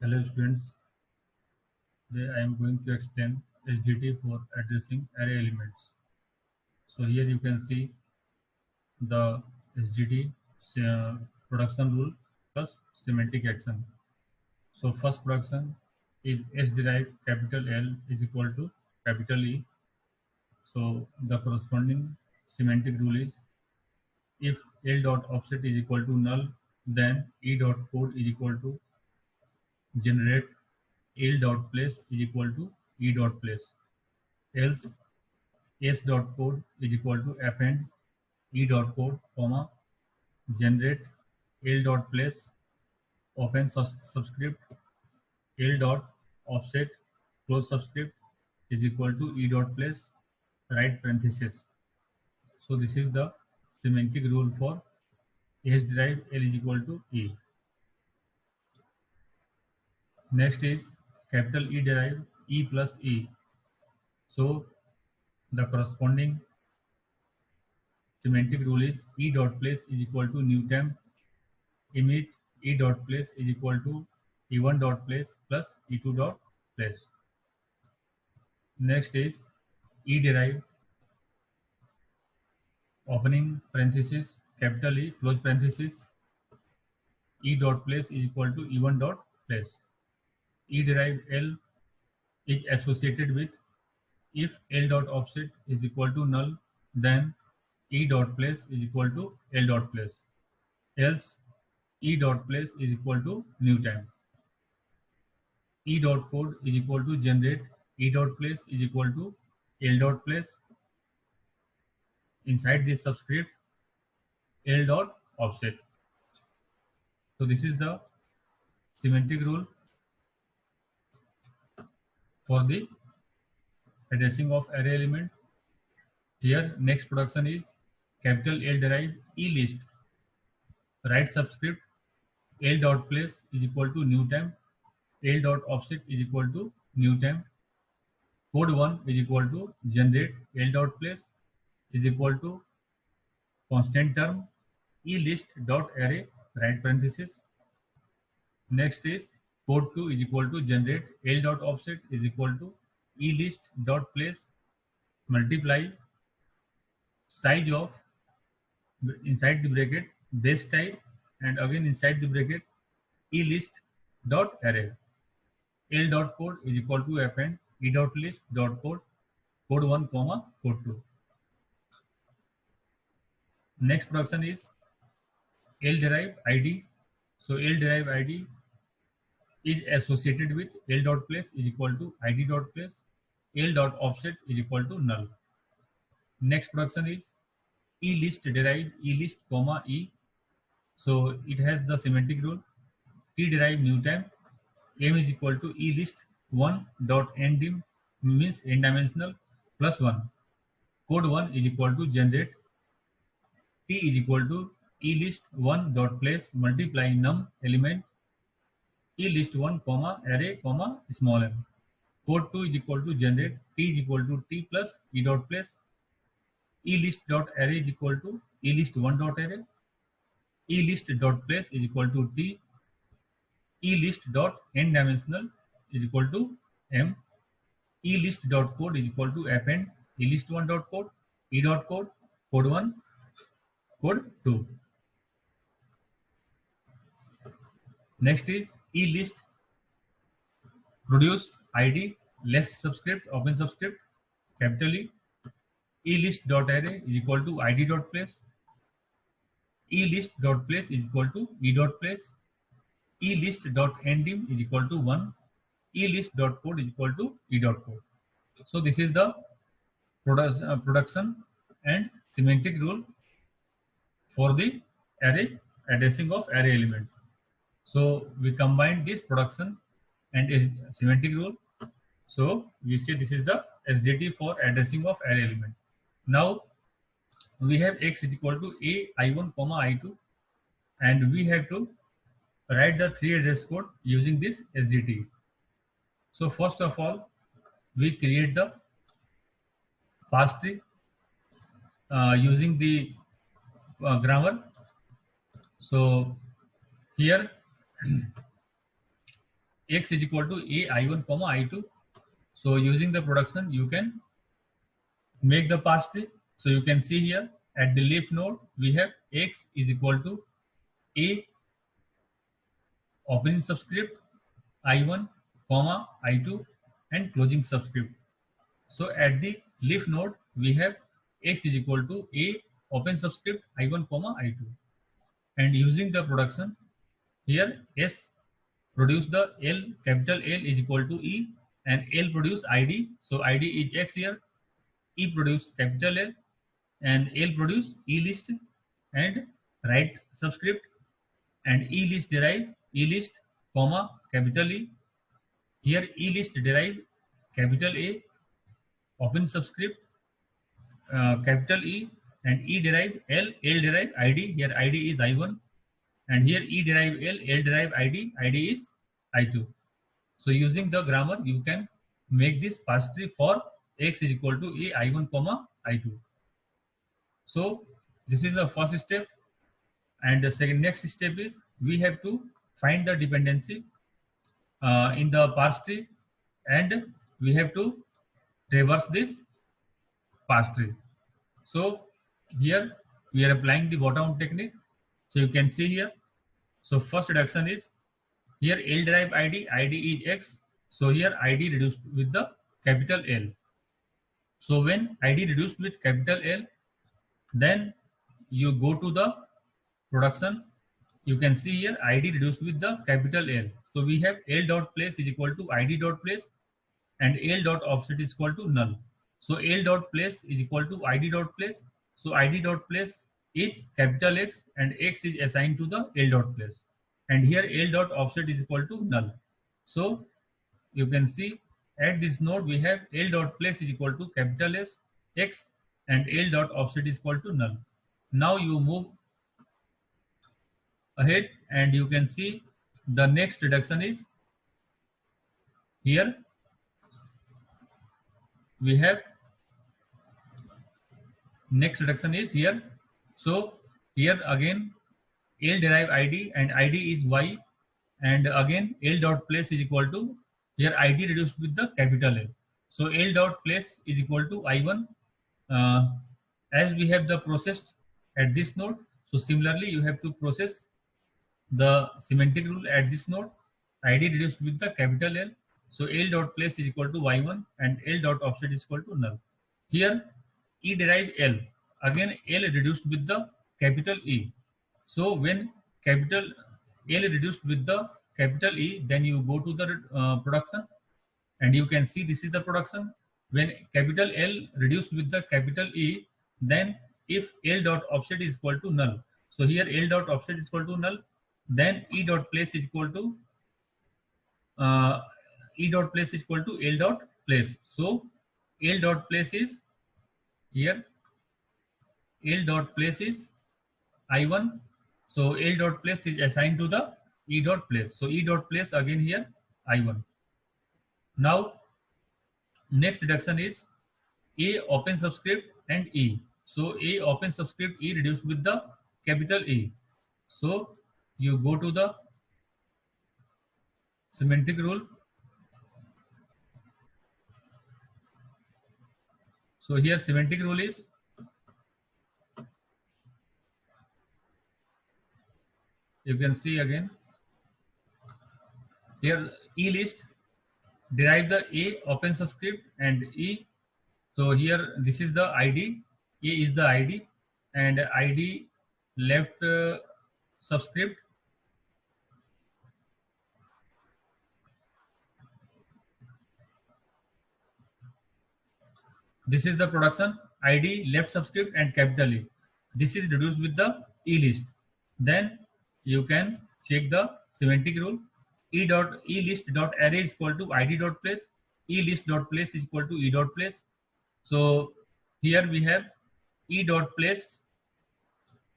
Hello students, today I am going to explain SDT for addressing array elements. So here you can see the SDT uh, production rule plus semantic action. So first production is S derived capital L is equal to capital E. So the corresponding semantic rule is if L dot offset is equal to null, then E dot code is equal to generate L dot place is equal to E dot place. Else s dot code is equal to append e dot code comma generate l dot place open subscript l dot offset close subscript is equal to e dot place right parenthesis. So this is the semantic rule for s derived l is equal to e. Next is capital E derived e plus e. So the corresponding semantic rule is e dot place is equal to new temp image e dot place is equal to e1 dot place plus e2 dot place. Next is e derived opening parenthesis capital E close parenthesis e dot place is equal to e1 dot place. E derived L is associated with if L dot offset is equal to null, then e dot place is equal to L dot place. Else e dot place is equal to new time. E dot code is equal to generate e dot place is equal to L dot place inside this subscript L dot offset. So this is the semantic rule for the addressing of array element. Here next production is capital L derived e list. Write subscript L dot place is equal to new temp. L dot offset is equal to new temp. Code 1 is equal to generate L dot place is equal to constant term e list dot array right parenthesis. Next is code 2 is equal to generate L dot offset is equal to e list dot place multiply size of inside the bracket base type and again inside the bracket e list dot array. L dot code is equal to append e dot list dot code 1 comma code 2. Next production is L derived ID. So L derived ID is associated with L dot place is equal to ID dot place. L dot offset is equal to null. Next production is E list derived E list comma E. So it has the semantic rule T derived new time m is equal to E list 1 dot n dim means n dimensional plus 1. Code 1 is equal to generate T is equal to E list 1 dot place multiply num element E list 1 comma array comma small m. Code 2 is equal to generate T is equal to T plus E dot place E list dot array is equal to E list 1 dot array. E list dot place is equal to T. E list dot n dimensional is equal to m. E list dot code is equal to append E list 1 dot code E dot code code 1 code 2. Next is E list produce ID left subscript open subscript capital E. E list dot array is equal to ID dot place. E list dot place is equal to E dot place. E list dot ending is equal to 1. E list dot code is equal to E dot code. So this is the production and semantic rule for the array addressing of array element. So we combine this production and semantic rule. So we say this is the SDT for addressing of array element. Now we have x is equal to a I1 comma I2 and we have to write the 3 address code using this SDT. So first of all we create the pass tree using the grammar. So here x is equal to a I1 comma I2. So using the production, you can make the pass tree. So you can see here at the leaf node, we have x is equal to a opening subscript I1 comma I2 and closing subscript. So at the leaf node, we have x is equal to a open subscript I1 comma I2. And using the production, here S produce the L, capital L is equal to E, and L produce ID. So ID is X here. E produce capital L, and L produce E list and right subscript, and E list derive E list comma capital E. Here E list derive capital A open subscript capital E, and E derive L, L derive ID. Here ID is I1, and here E derive L, L derive ID, ID is I2. So using the grammar, you can make this pass tree for x is equal to a I1 comma I2. So this is the first step, and the next step is we have to find the dependency in the pass tree, and we have to traverse this pass tree. So here we are applying the bottom technique. So you can see here. So first reduction is here L derive ID, ID is X. So here ID reduced with the capital L. So when ID reduced with capital L, then you go to the production. You can see here ID reduced with the capital L. So we have L dot place is equal to ID dot place, and L dot offset is equal to null. So L dot place is equal to ID dot place. So ID dot place is capital X, and X is assigned to the L dot place. And here L dot offset is equal to null. So you can see at this node we have L dot place is equal to capital S X, and L dot offset is equal to null. Now you move ahead, and you can see the next reduction is here. We have next reduction is here. So here again L derive ID, and ID is Y, and again L dot place is equal to here ID reduced with the capital L. So L dot place is equal to I1 as we have the process at this node. So similarly you have to process the semantic rule at this node, ID reduced with the capital L. So L dot place is equal to Y1, and L dot offset is equal to null. Here E derive L, again L reduced with the capital E. So when capital L reduced with the capital E, then you go to the production, and you can see this is the production. When capital L reduced with the capital E, then if L dot offset is equal to null, so here L dot offset is equal to null, then E dot place is equal to E dot place is equal to L dot place. So L dot place is here, L dot place is I1. So L dot place is assigned to the E dot place. So E dot place again here I1. Now next reduction is A open subscript and E. So A open subscript E reduced with the capital E. So you go to the semantic rule. So here semantic rule is you can see again here E list derive the A open subscript and E. So here this is the ID, A is the ID, and ID left subscript. This is the production, ID left subscript and capital E. This is reduced with the E list. Then you can check the semantic rule. E list dot array is equal to ID dot place. E list dot place is equal to E dot place. So here we have E dot place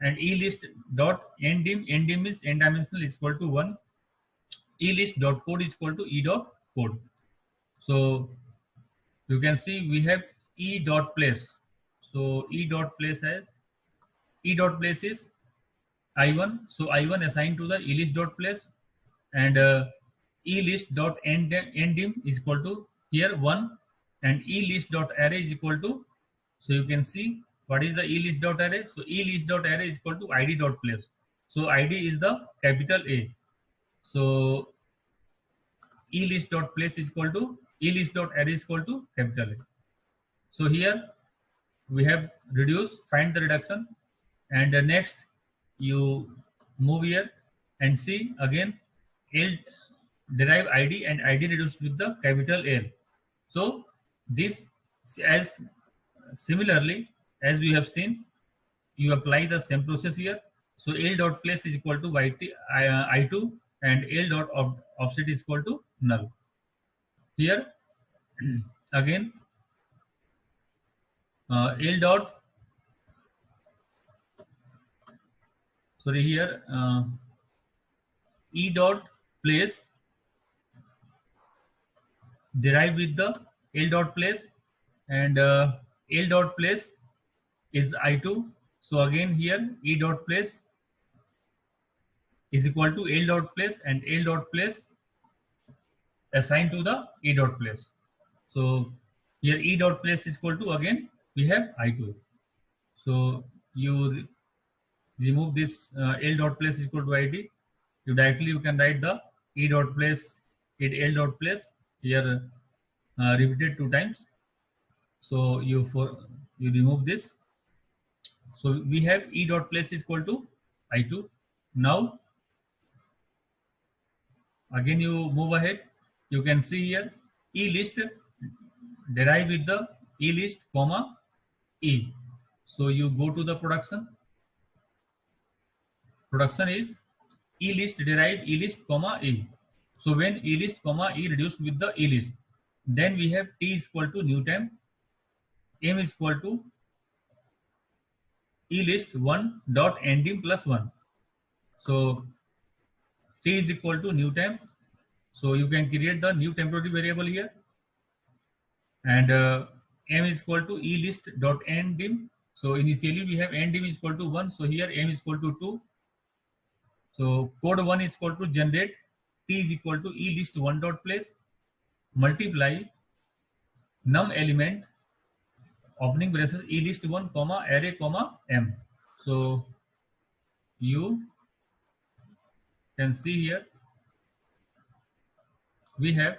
and E list dot ndim. Ndim is n dimensional is equal to 1. E list dot code is equal to E dot code. So you can see we have E dot place. So E dot place is I1. So I1 assigned to the E list dot place, and e list dot endim is equal to here 1, and e list dot array is equal to, so you can see what is the e list dot array. So e list dot array is equal to id dot place. So id is the capital A. So e list dot place is equal to e list dot array is equal to capital A. So here we have reduced, find the reduction, and next you move here and see again L derive id and id reduced with the capital L. So this, as similarly as we have seen, you apply the same process here. So L dot place is equal to I2 and L dot offset is equal to null. Here again L dot, sorry, here E dot place derive with the L dot place, and L dot place is I2. So again here E dot place is equal to L dot place, and L dot place assigned to the E dot place. So here E dot place is equal to, again we have I2. So you remove this L dot place is equal to ID. You can write the E dot place, L dot place here repeated 2 times. So you remove this. So we have E dot place is equal to I2. Now again you move ahead. You can see here E list derive with the E list comma E. So you go to the production. Production is E list derive E list comma E. So when E list comma E reduced with the E list, then we have T is equal to new temp, M is equal to E list 1 dot endim plus 1. So T is equal to new temp. So you can create the new temporary variable here, and M is equal to E list dot endim. So initially we have endim is equal to 1. So here M is equal to 2. So code 1 is equal to generate T is equal to E list 1 dot place multiply num element opening braces E list 1 comma array comma M. So you can see here we have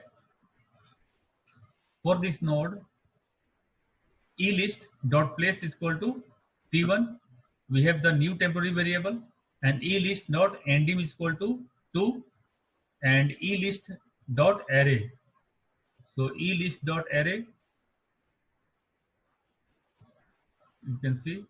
for this node E list dot place is equal to T1. We have the new temporary variable, and E list dot endim is equal to 2, and E list dot array. So E list dot array, you can see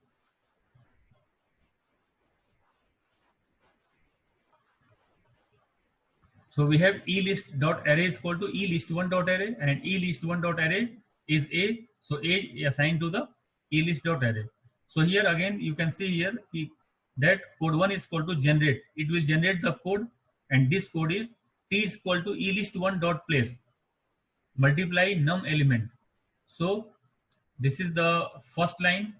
so we have E list dot array is equal to E list 1 dot array, and E list 1 dot array is A. So A assigned to the E list dot array. So here again you can see here that code 1 is equal to generate. It will generate the code, and this code is T is equal to E list 1 dot place multiply num element. So this is the first line.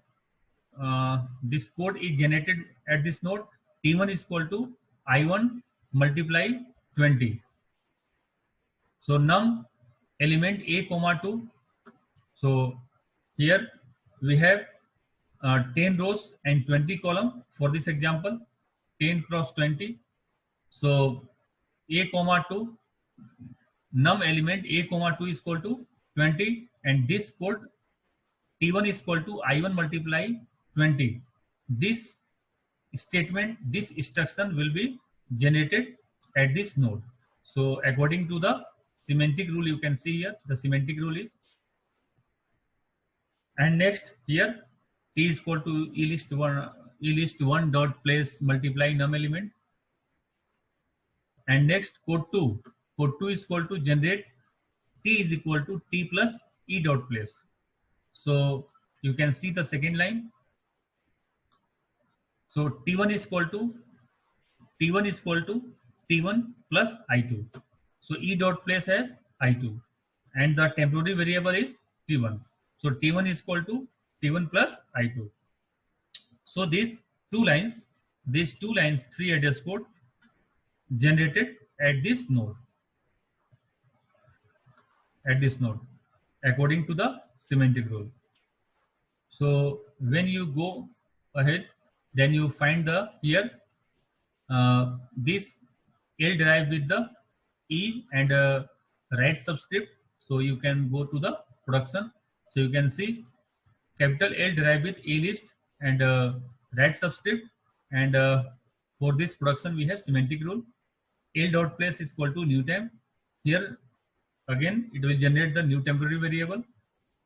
This code is generated at this node. T1 is equal to I1 multiply 20. So num element A comma 2. So here we have 10 rows and 20 column for this example, 10 cross 20. So A comma 2 num element A comma 2 is equal to 20, and this code T1 is equal to I1 multiply 20. This statement, this instruction will be generated at this node. So according to the semantic rule, you can see here the semantic rule is, and next here T is equal to E list 1 dot place multiply num element, and next code 2 is equal to generate T is equal to T plus E dot place. So you can see the second line. So T1 is equal to T1 plus I2. So E dot place has I2, and the temporary variable is T1. So T1 is equal to T1 plus I2. So these two lines, 3 address code generated at this node. at this node according to the semantic rule. So when you go ahead, then you find the here this L derived with the E and write subscript. So you can go to the production. So you can see capital L derived with A list and write subscript. And for this production, we have semantic rule. L dot place is equal to new temp. Here again, it will generate the new temporary variable.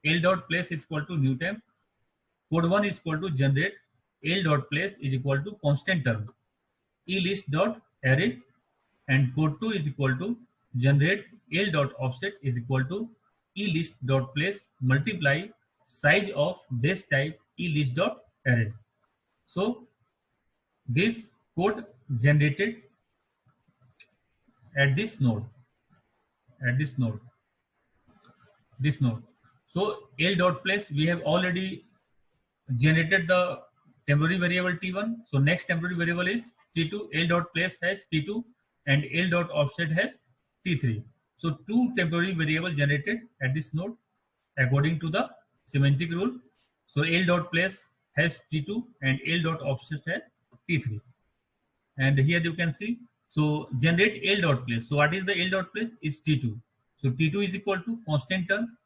L dot place is equal to new temp. Code 1 is equal to generate L dot place is equal to constant term E list dot array, and code 2 is equal to generate L dot offset is equal to E list dot place multiply size of base type E list dot array. So this code generated at this node, this node. So L dot place, we have already generated the temporary variable T1. So next temporary variable is T2. L dot place has T2 and L dot offset has T3. So two temporary variable generated at this node according to the semantic rule. So L dot place has T2 and L dot offset has T3. And here you can see, so generate L dot place. So what is the L dot place? Is T2. So T2 is equal to constant term.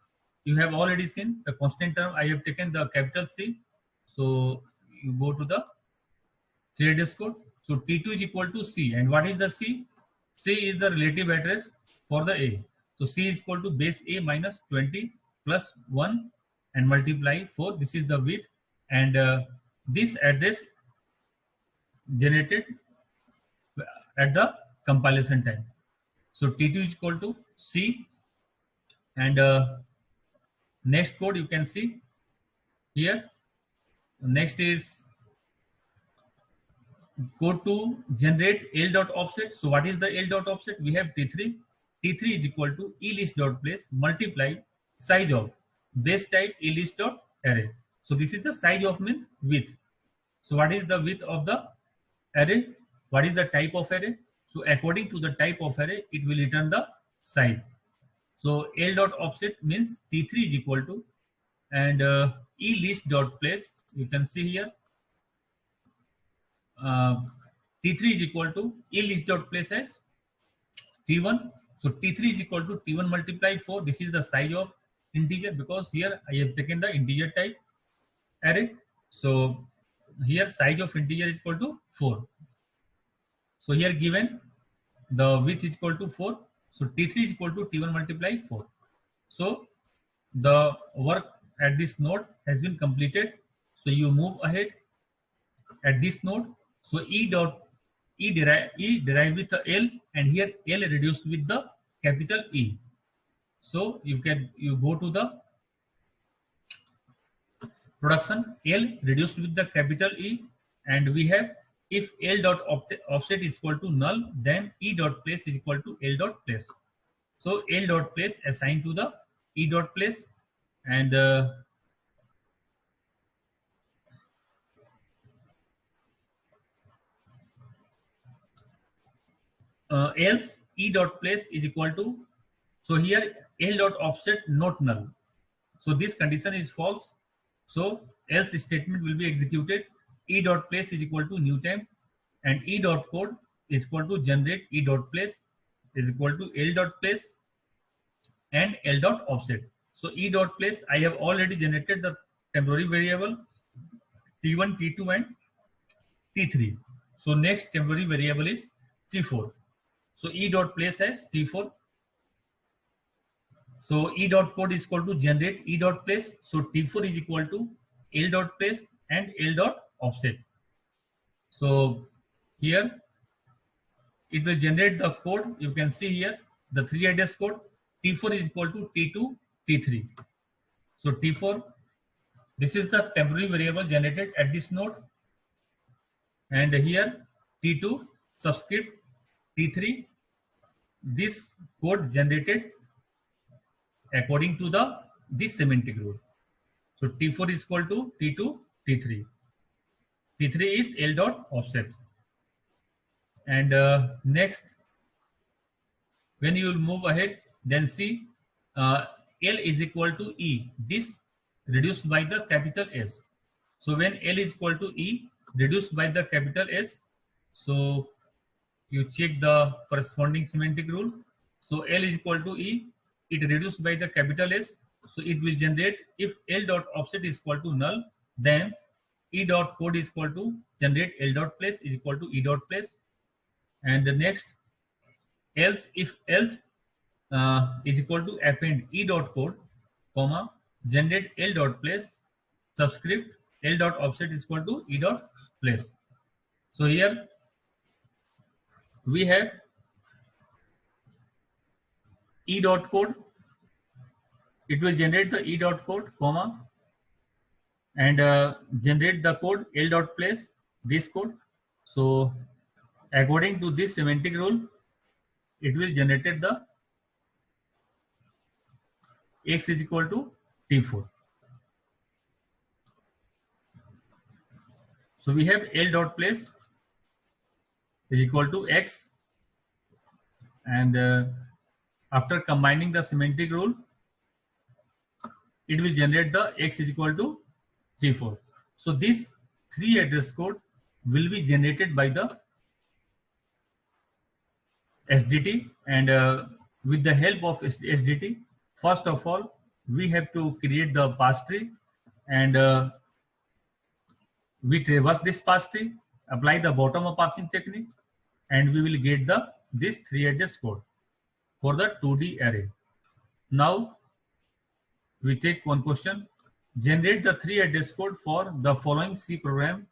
You have already seen the constant term. I have taken the capital C. So you go to the C code. So T2 is equal to C. And what is the C? C is the relative address for the A. So C is equal to base A minus 20 plus 1 and multiply 4. This is the width. And this address generated at the compilation time. So T2 is equal to C. And next code you can see here. Next is code to generate L dot offset. So what is the L dot offset? We have T3. T3 is equal to E list dot place multiply size of base type E list dot array. So this is the size of means width. So what is the width of the array? What is the type of array? So according to the type of array, it will return the size. So L dot offset means T3 is equal to, and E list dot place, you can see here, T3 is equal to E list dot place as T1. So T3 is equal to T1 multiply 4. This is the size of integer because here I have taken the integer type array. So here size of integer is equal to 4. So here given the width is equal to 4. So T3 is equal to T1 multiply 4. So the work at this node has been completed. So you move ahead at this node. So E derived with the L, and here L reduced with the capital E. So you go to the production, L reduced with the capital E, and we have if L dot offset is equal to null, then E dot place is equal to L dot place. So L dot place assigned to the E dot place, and else E dot place is equal to, so here L dot offset not null. So this condition is false. So else statement will be executed. E dot place is equal to new temp, and E dot code is equal to generate E dot place is equal to L dot place and L dot offset. So E dot place, I have already generated the temporary variable T1, T2 and T3. So next temporary variable is T4. So E dot place has T4. So E dot code is equal to generate E dot place. So T4 is equal to L dot place and L dot offset. So here it will generate the code. You can see here the 3 address code. T4 is equal to T2, T3. So T4, this is the temporary variable generated at this node. And here T2 subscript T3, this code generated according to this semantic rule. So T4 is equal to T2, T3. T3 is L dot offset. And next, when you will move ahead, then see L is equal to E, this reduced by the capital S. So when L is equal to E reduced by the capital S, so you check the corresponding semantic rule. So L is equal to E, it reduced by the capital S, so it will generate, if L dot offset is equal to null, then E dot code is equal to generate L dot place is equal to E dot place. And the next, else, if else is equal to append E dot code, comma, generate L dot place, subscript L dot offset is equal to E dot place. So here we have E dot code, it will generate the E dot code, comma, and generate the code L dot place, this code. So according to this semantic rule, it will generate the X is equal to T4. So we have L dot place is equal to X, and after combining the semantic rule, it will generate the X is equal to T4. So this 3 address code will be generated by the SDT, and with the help of SDT, first of all, we have to create the pass tree, and we traverse this pass tree, apply the bottom-up parsing technique, and we will get this 3 address code for the 2D array. Now we take one question. Generate the 3 address code for the following C program: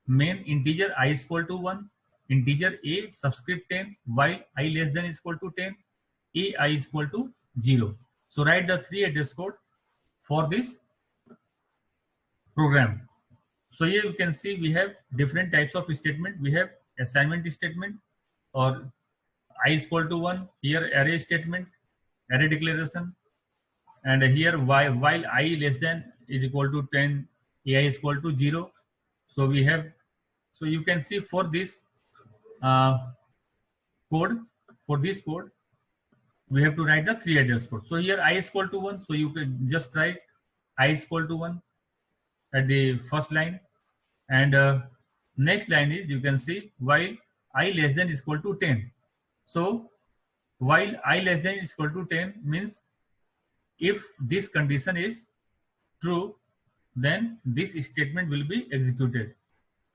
main integer I is equal to 1, integer a subscript 10, while I less than is equal to 10, a I is equal to 0. So write the 3 address code for this program. So here you can see we have different types of statement. We have assignment statement, or I is equal to 1, here array statement, array declaration, and here while I less than is equal to 10, ai is equal to 0. So we have, so you can see for this code, for this code, we have to write the 3 address code. So here I is equal to 1, so you can just write I is equal to 1 at the first line, and next line is, you can see, while I less than is equal to 10. So while I less than is equal to 10 means if this condition is true, then this statement will be executed,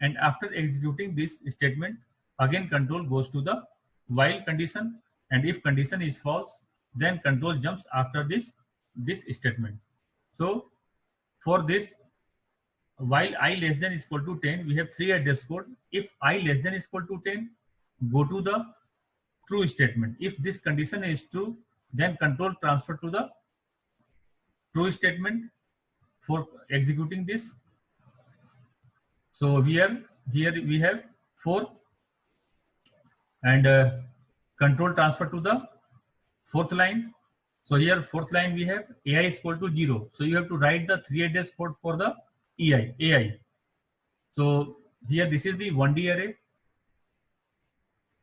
and after executing this statement, again control goes to the while condition, and if condition is false, then control jumps after this statement. So for this, while I less than is equal to 10, we have 3 address code. If I less than is equal to 10, go to the true statement. If this condition is true, then control transfer to the true statement for executing this. So here we have 4, and control transfer to the 4th line. So here 4th line we have ai is equal to 0. So you have to write the 3 address code for the ai. So here this is the 1D array.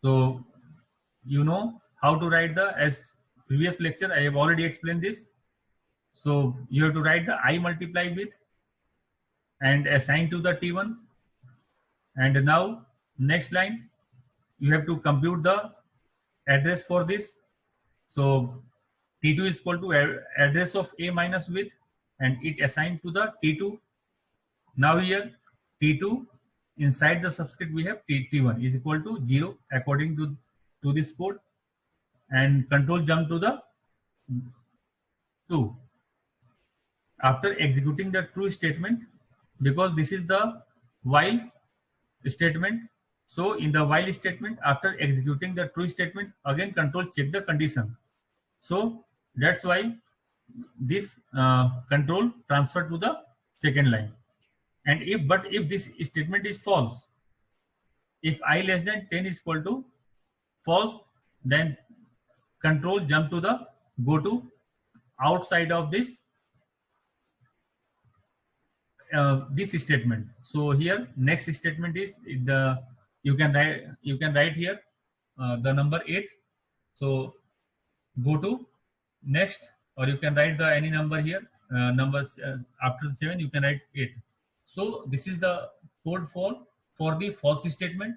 So you know how to write the, as previous lecture I have already explained this. So you have to write the I multiply with and assign to the T1, and now next line you have to compute the address for this. So T2 is equal to address of a minus with, and it assigned to the T2. Now here T2 inside the subscript we have T1 is equal to 0 according to this code, and control jump to the 2 after executing the true statement, because this is the while statement. So in the while statement, after executing the true statement, again control check the condition. So that's why this control transfer to the second line. And if this statement is false, if I less than 10 is equal to false, then control jump to the go to outside of this this statement. So here next statement is the, you can write here the number 8. So go to next or you can write the any number here, numbers after 7 you can write 8. So this is the code for the false statement,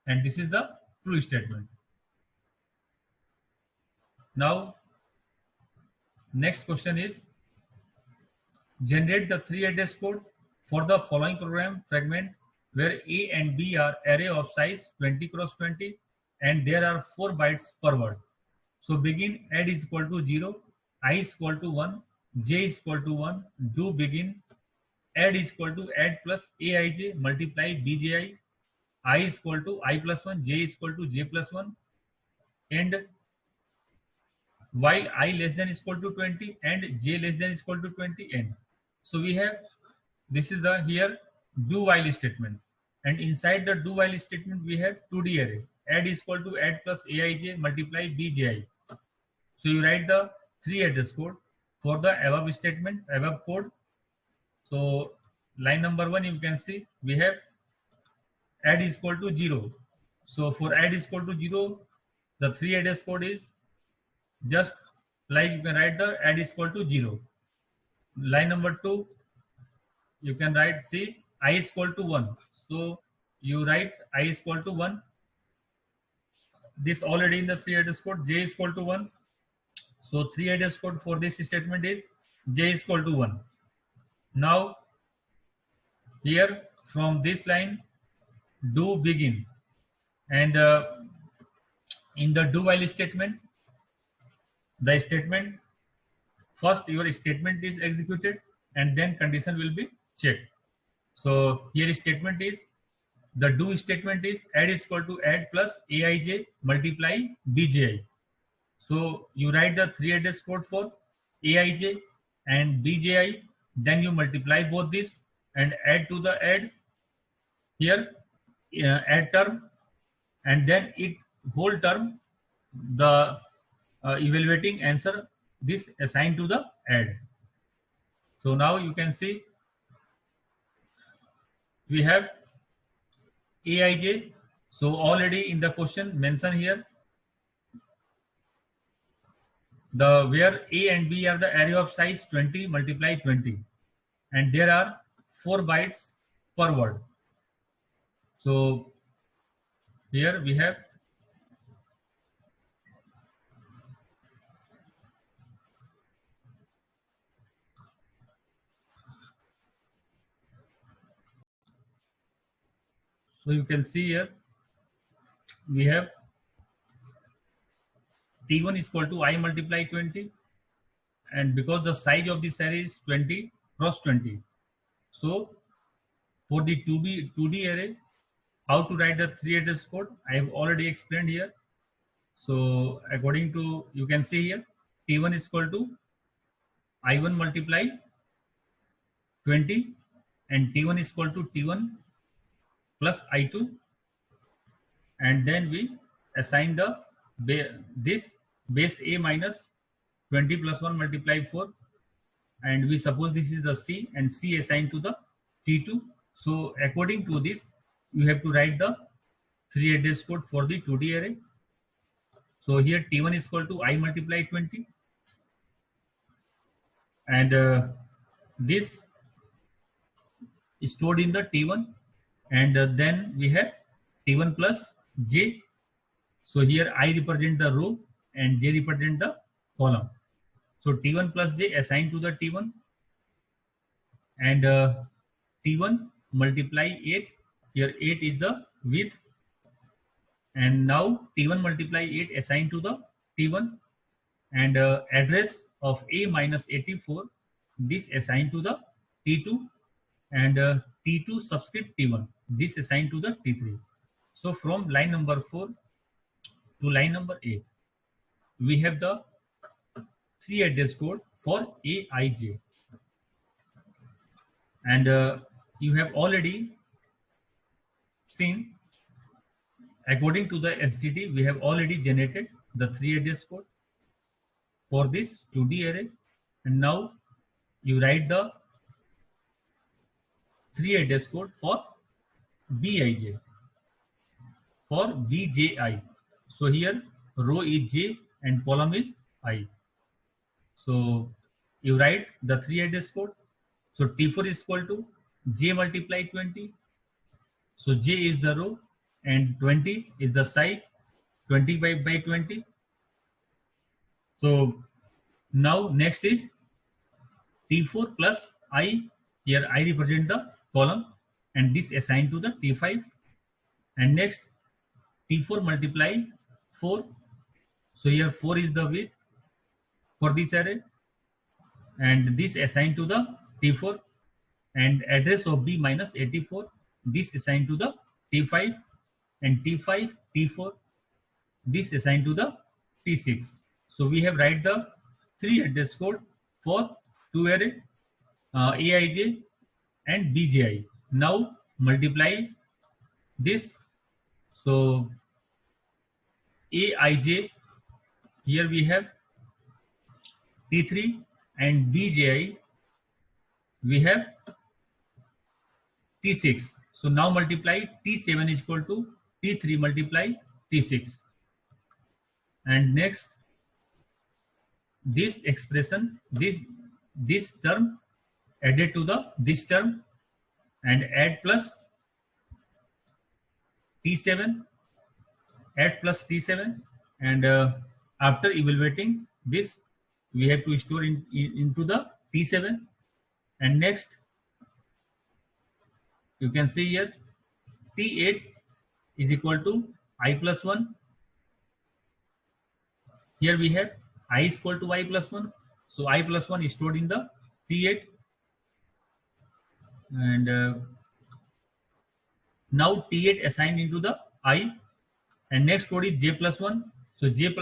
and this is the true statement. Now next question is, generate the 3 address code for the following program fragment where A and B are array of size 20 cross 20 and there are 4 bytes per word. So begin add is equal to 0, I is equal to 1, j is equal to 1, do begin add is equal to add plus aij multiply bji, I is equal to I plus 1, j is equal to j plus 1, and while I less than is equal to 20 and j less than is equal to 20 end. So we have, this is the here do while statement, and inside the do while statement we have 2D array, add is equal to add plus aij multiply bji. So you write the 3 address code for the above statement, above code. So line number 1 you can see we have add is equal to 0. So for add is equal to 0, the 3 address code is just like you can write the add is equal to 0. Line number 2 you can write, see, I is equal to 1. So you write I is equal to 1. This already in the 3 address code, j is equal to 1. So 3 address code for this statement is j is equal to 1. Now here from this line do begin, and in the do while statement, the statement first your statement is executed and then condition will be checked. So here statement is, the do statement is add is equal to add plus aij multiply bji. So you write the 3 address code for aij and bji, then you multiply both this and add to the add here add term, and then it whole term the evaluating answer this assigned to the add. So now you can see we have aij. So already in the question mentioned here the where A and B are the array of size 20 multiply 20 and there are 4 bytes per word. So here we have so you can see here we have T1 is equal to I multiply 20, and because the size of this array is 20 cross 20, so for the 2D array, how to write the 3 address code I have already explained here. So according to, you can see here T1 is equal to I1 multiply 20 and T1 is equal to T1 plus I2, and then we assign the this base A minus 20 plus 1 multiply 4, and we suppose this is the C and C assigned to the T2. So according to this you have to write the 3 address code for the 2D array. So here T1 is equal to I multiply 20 and this is stored in the T1, and then we have T1 plus J. So here I represent the row and J represent the column. So T1 plus J assigned to the T1, and T1 multiply 8, here 8 is the width, and now T1 multiply 8 assigned to the T1, and address of A minus 84 this assigned to the T2, and T2 subscript T1 this assigned to the T3. So from line number 4 to line number 8 we have the 3 address code for Aij, and you have already seen according to the STD we have already generated the 3 address code for this 2D array, and now you write the 3 address code for Bij, for Bji. So here row is J and column is I. So you write the 3 address code. So T4 is equal to J multiply 20. So J is the row and 20 is the side, 20 by 20. So now next is T4 plus I. Here I represent the column and this assigned to the T5. And next T4 multiply 4. So here 4 is the width for this array and this assigned to the T4, and address of B minus 84, this assigned to the T5, and T5, T4, this assigned to the T6. So we have write the 3 address code for 2 array Aij and Bji. Now multiply this. So Aij, here we have T3 and Bji we have T6. So now multiply T7 is equal to T3 multiply T6. And next, this expression, this term added to the this term and add plus T7, add plus T7, and after evaluating this, we have to store into the T7. And next, you can see here T8 is equal to I plus 1. Here we have I is equal to I plus 1. So I plus 1 is stored in the T8. And now T8 assigned into the I. And next code is J plus 1. So J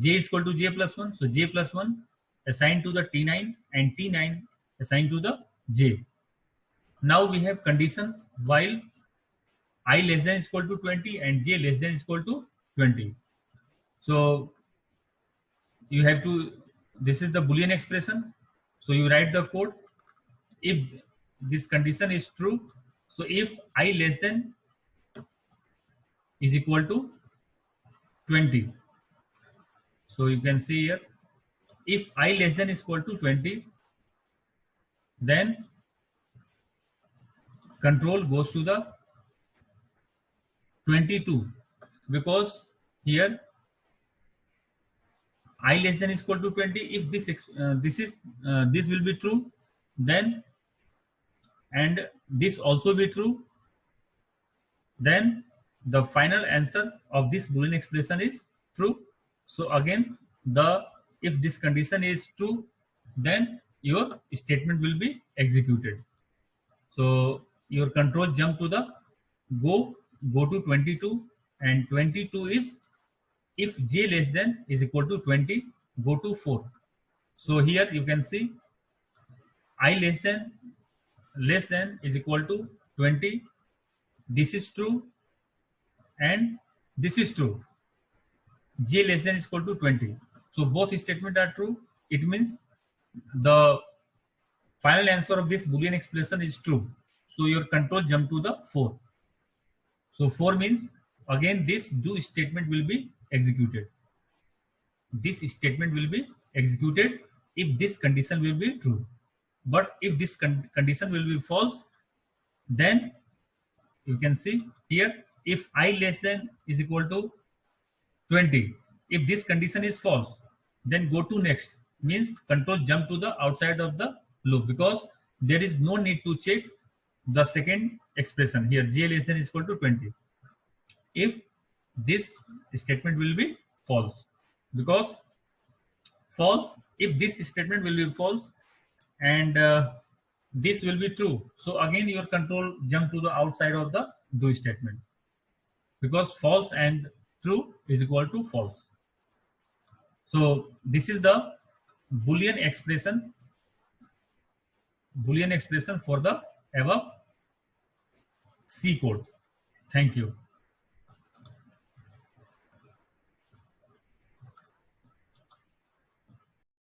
is equal to J plus 1. So J plus 1 assigned to the T9 and T9 assigned to the J. Now we have condition while I less than is equal to 20 and J less than is equal to 20. So you have to, this is the Boolean expression. So you write the code. If this condition is true, so if I less than is equal to 20. So you can see here, if I less than is equal to 20, then control goes to the 22, because here I less than is equal to 20. If this will be true, then and this also be true, then the final answer of this Boolean expression is true. So again, if this condition is true, then your statement will be executed. So your control jump to the go to 22, and 22 is if J less than is equal to 20, go to 4. So here you can see I less than is equal to 20. This is true and this is true. J less than is equal to 20. So both statements are true. It means the final answer of this Boolean expression is true. So your control jump to the 4. So 4 means again this do statement will be executed. This statement will be executed if this condition will be true. But if this condition will be false, then you can see here, if I less than is equal to 20, if this condition is false, then go to next, means control jump to the outside of the loop, because there is no need to check the second expression here, J less than is equal to 20, if this statement will be false. Because false, if this statement will be false and this will be true, so again your control jump to the outside of the do statement, because false and true is equal to false. So this is the Boolean expression for the above C code. Thank you.